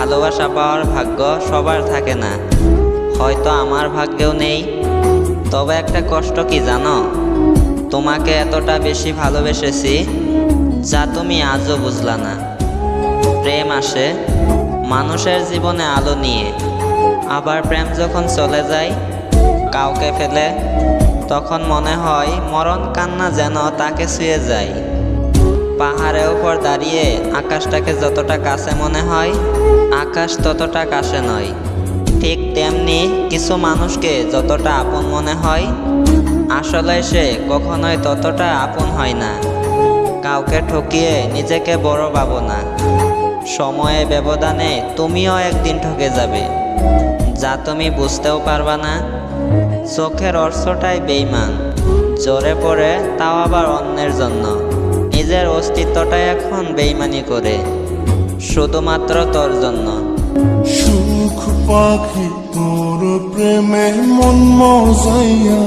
ভালোবাসা পাওয়ার ভাগ্য সবার থাকে না, হয়তো আমার ভাগ্যেও নেই। তবে একটা কষ্ট কি জানো, তোমাকে এতটা বেশি ভালোবেসেছি যা তুমি আজও বুঝলা না। প্রেম আসে মানুষের জীবনে আলো নিয়ে, আবার প্রেম যখন চলে যায় কাউকে ফেলে, তখন মনে হয় মরণ কান্না যেন তাকে ছুঁয়ে যায়। পাহাড়ের উপর দাঁড়িয়ে আকাশটাকে যতটা কাছে মনে হয়, আকাশ ততটা কাছে নয়। ঠিক তেমনি কিছু মানুষকে যতটা আপন মনে হয়, আসলে সে কখনোই ততটা আপন হয় না। কাউকে ঠকিয়ে নিজেকে বড় ভাবো না, সময়ে ব্যবধানে তুমিও একদিন ঠকে যাবে, যা তুমি বুঝতেও পারবা না। চোখের অর্থটাই বেইমান, জোরে পড়ে তাও আবার অন্যের জন্য। নিজের অস্তিত্বটাই এখন বেইমানি করে, শুধুমাত্র তোর জন্য। সুখ পাখি তোর প্রেমে মন মজাইয়া